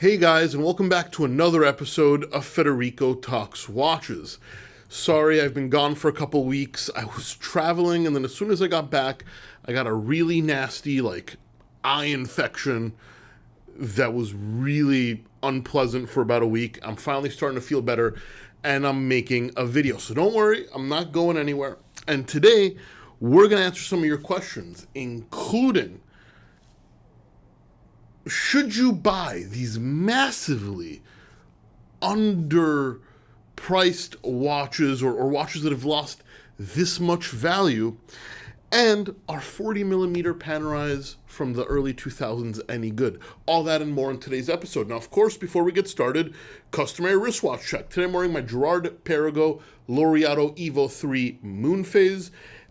Hey guys, and welcome back to another episode of Federico Talks Watches. Sorry, I've been gone for a couple weeks. I was traveling, and then as soon as I got back, I got a really nasty, eye infection that was really unpleasant for about a week. I'm finally starting to feel better, and I'm making a video. So don't worry, I'm not going anywhere. And today, we're going to answer some of your questions, including, should you buy these massively underpriced watches or watches that have lost this much value? And are 40 millimeter Panerais from the early 2000s any good? All that and more in today's episode. Now, of course, before we get started, customary wristwatch check. Today I'm wearing my Girard-Perregaux Laureato Evo 3 Moon Phase.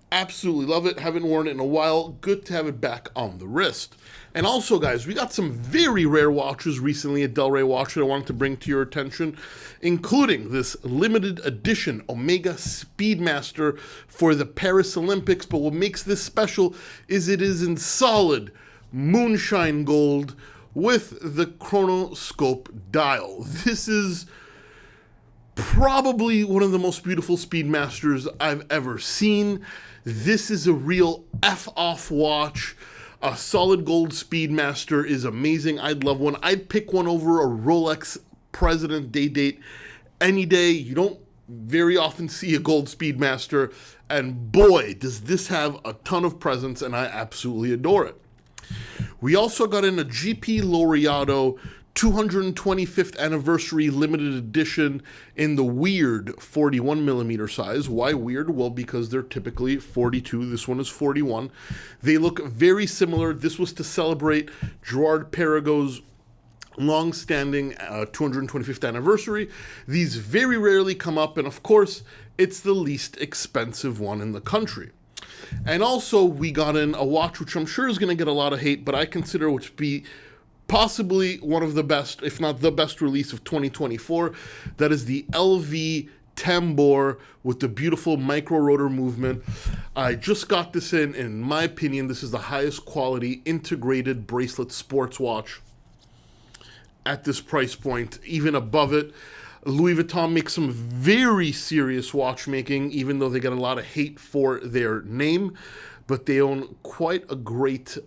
Absolutely love it. Haven't worn it in a while. Good to have it back on the wrist. And also, guys, we got some very rare watches recently at Del Rey Watch that I wanted to bring to your attention, including this limited edition Omega Speedmaster for the Paris Olympics. But what makes this special is it is in solid moonshine gold with the chronoscope dial. This is probably one of the most beautiful Speedmasters I've ever seen. This is a real F-off watch. A solid gold Speedmaster is amazing. I'd love one. I'd pick one over a Rolex President Day Date any day. You don't very often see a gold Speedmaster, and boy, does this have a ton of presence, and I absolutely adore it. We also got in a GP Laureato 225th anniversary limited edition in the weird 41 millimeter size. Why weird? Well, because they're typically 42. This one is 41. They look very similar. This was to celebrate Girard-Perregaux's long-standing 225th anniversary. These very rarely come up, and of course, it's the least expensive one in the country. And also, we got in a watch which I'm sure is going to get a lot of hate, but I consider it to be possibly one of the best, if not the best release of 2024. That is the LV Tambor with the beautiful micro rotor movement. I just got this in my opinion, this is the highest quality integrated bracelet sports watch at this price point, even above it. Louis Vuitton makes some very serious watchmaking, even though they get a lot of hate for their name, but they own quite a great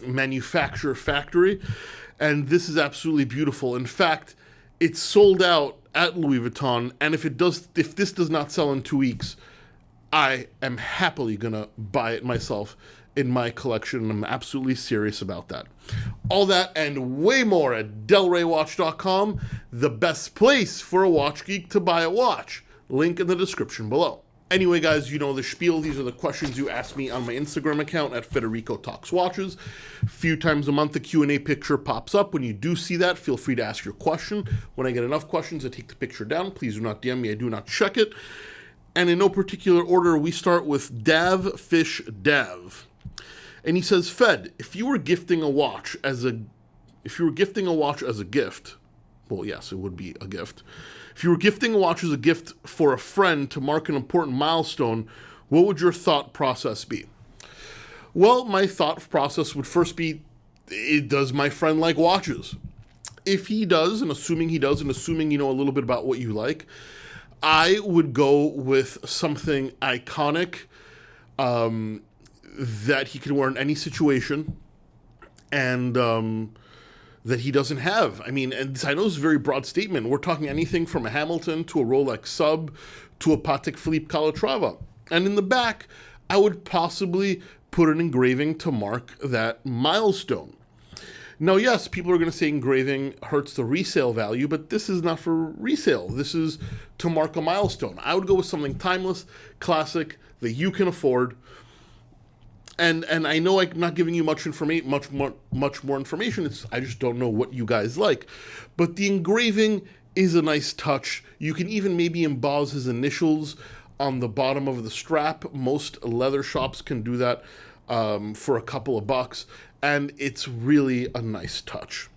manufacturer factory, and this is absolutely beautiful. In fact, it's sold out at Louis Vuitton, and if this does not sell in 2 weeks, I am happily gonna buy it myself in my collection. I'm absolutely serious about that. All that and way more at delraywatch.com, the best place for a watch geek to buy a watch. Link in the description below. Anyway, guys, you know the spiel. These are the questions you ask me on my Instagram account at Federico Talks Watches. A few times a month, the Q&A picture pops up. When you do see that, feel free to ask your question. When I get enough questions, I take the picture down. Please do not DM me. I do not check it. And in no particular order, we start with Dav Fish Dav. And he says, Fed, if you were gifting a watch as a gift, well, yes, it would be a gift. If you were gifting a watch as a gift for a friend to mark an important milestone, what would your thought process be? Well, my thought process would first be, does my friend like watches? If he does, and assuming he does, and assuming you know a little bit about what you like, I would go with something iconic that he can wear in any situation, and that he doesn't have. I mean, and I know it's a very broad statement. We're talking anything from a Hamilton to a Rolex Sub to a Patek Philippe Calatrava. And in the back, I would possibly put an engraving to mark that milestone. Now, yes, people are going to say engraving hurts the resale value, but this is not for resale. This is to mark a milestone. I would go with something timeless, classic, that you can afford. And I know I'm not giving you much more information. I just don't know what you guys like. But the engraving is a nice touch. You can even maybe emboss his initials on the bottom of the strap. Most leather shops can do that for a couple of bucks, and it's really a nice touch.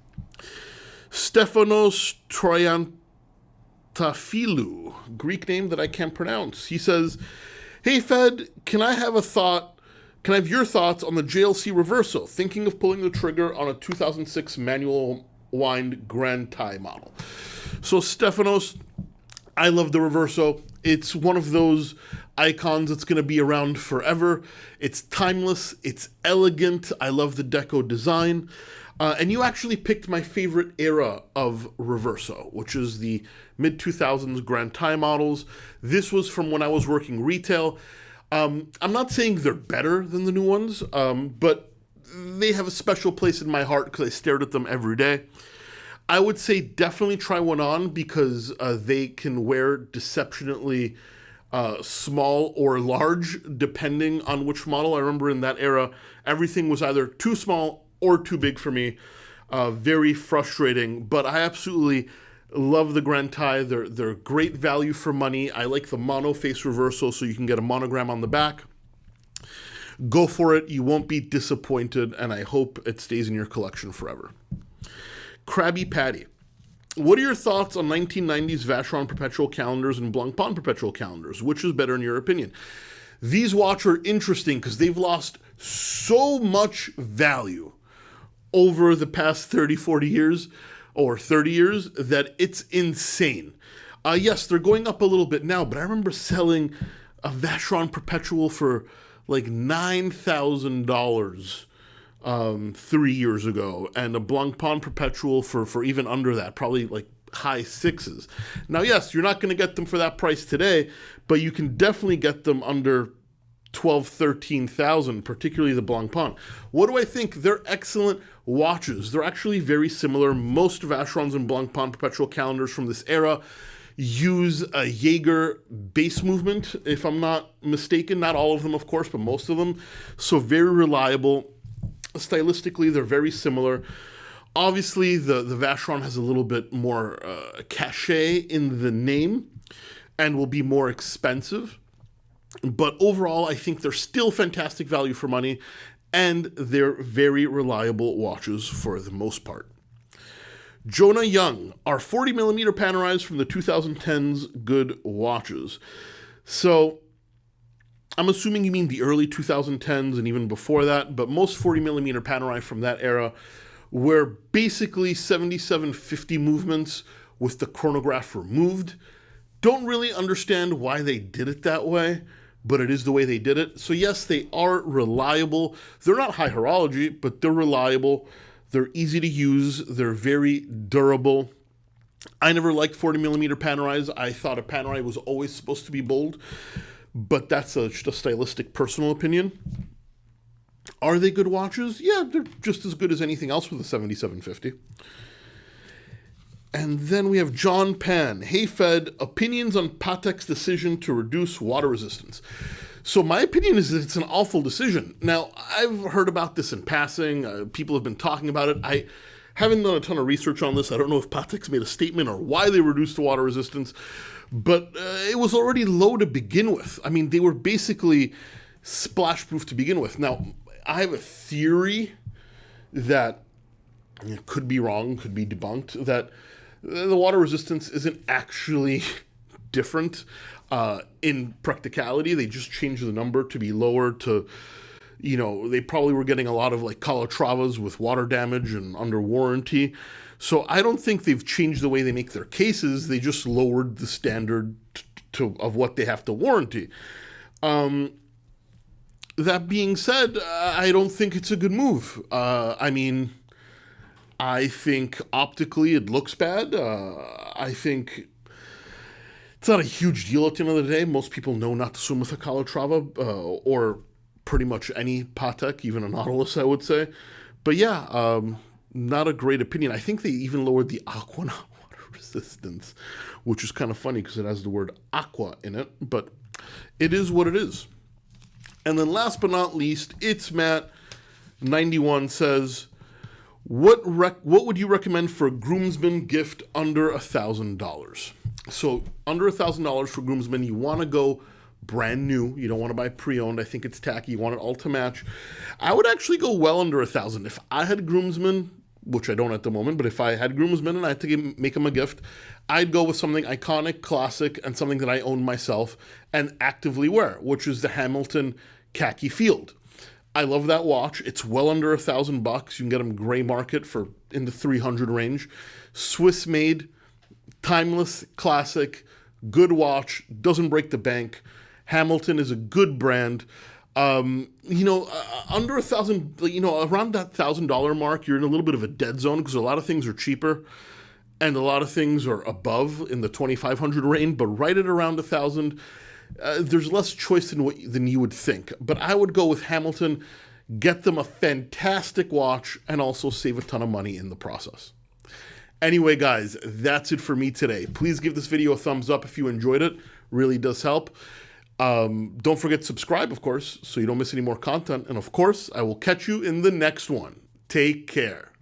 Stefanos Troiantafilou, Greek name that I can't pronounce. He says, "Hey Fed, can I have a thought Can I have your thoughts on the JLC Reverso? Thinking of pulling the trigger on a 2006 manual wind Grand Tie model. So Stefanos, I love the Reverso. It's one of those icons that's going to be around forever. It's timeless. It's elegant. I love the deco design. And you actually picked my favorite era of Reverso, which is the mid-2000s Grand Tie models. This was from when I was working retail. I'm not saying they're better than the new ones, but they have a special place in my heart because I stared at them every day. I would say definitely try one on because they can wear deceptionally small or large, depending on which model. I remember in that era, everything was either too small or too big for me. Very frustrating, but I absolutely love the Grand Tie. They're great value for money. I like the mono face Reverso, so you can get a monogram on the back. Go for it. You won't be disappointed, and I hope it stays in your collection forever. Krabby Patty. What are your thoughts on 1990s Vacheron perpetual calendars and Blancpain perpetual calendars? Which is better in your opinion? These watches are interesting because they've lost so much value over the past 30, 40 years or 30 years that it's insane. Yes, they're going up a little bit now, but I remember selling a Vacheron perpetual for like $9,000 3 years ago, and a Blancpain perpetual for even under that, probably like high sixes. Now, yes, you're not going to get them for that price today, but you can definitely get them under 12, 13,000, particularly the Blancpain. What do I think? They're excellent watches. They're actually very similar. Most Vacherons and Blancpain perpetual calendars from this era use a Jaeger base movement, if I'm not mistaken. Not all of them, of course, but most of them. So very reliable. Stylistically, they're very similar. Obviously, the Vacheron has a little bit more cachet in the name and will be more expensive. But overall, I think they're still fantastic value for money, and they're very reliable watches for the most part. Jonah Young, are 40mm Panerais from the 2010s good watches? So I'm assuming you mean the early 2010s and even before that, but most 40mm Panerai from that era were basically 7750 movements with the chronograph removed. Don't really understand why they did it that way, but it is the way they did it. So yes, they are reliable. They're not high horology, but they're reliable. They're easy to use. They're very durable. I never liked 40mm Panerais. I thought a Panerai was always supposed to be bold, but that's just a stylistic personal opinion. Are they good watches? Yeah, they're just as good as anything else with a 7750. And then we have John Pan. Hey Fed, opinions on Patek's decision to reduce water resistance. So my opinion is that it's an awful decision. Now, I've heard about this in passing. People have been talking about it. I haven't done a ton of research on this. I don't know if Patek's made a statement or why they reduced the water resistance, but it was already low to begin with. I mean, they were basically splash-proof to begin with. Now, I have a theory that could be wrong, could be debunked, that the water resistance isn't actually different in practicality. They just changed the number to be lower to, they probably were getting a lot of like Calatravas with water damage and under warranty. So I don't think they've changed the way they make their cases. They just lowered the standard of what they have to warranty. That being said, I don't think it's a good move. I think optically it looks bad. I think it's not a huge deal at the end of the day. Most people know not to swim with a Calatrava or pretty much any Patek, even a Nautilus, I would say. But yeah, not a great opinion. I think they even lowered the aqua water resistance, which is kind of funny because it has the word aqua in it, but it is what it is. And then last but not least, It's Matt 91 says, What would you recommend for a groomsman gift under $1,000? So under $1,000 for groomsmen, you want to go brand new. You don't want to buy pre-owned. I think it's tacky. You want it all to match. I would actually go well under $1,000. If I had groomsmen, which I don't at the moment, but if I had groomsmen and I had to make them a gift, I'd go with something iconic, classic, and something that I own myself and actively wear, which is the Hamilton Khaki Field. I love that watch. It's well under $1,000. You can get them gray market for in the 300 range. Swiss made, timeless, classic, good watch, doesn't break the bank. Hamilton is a good brand. Under $1,000, around that $1,000 mark, you're in a little bit of a dead zone because a lot of things are cheaper and a lot of things are above in the 2,500 range. But right at around 1,000, there's less choice than you would think. But I would go with Hamilton, get them a fantastic watch, and also save a ton of money in the process. Anyway, guys, that's it for me today. Please give this video a thumbs up if you enjoyed it. Really does help. Don't forget to subscribe, of course, so you don't miss any more content. And of course, I will catch you in the next one. Take care.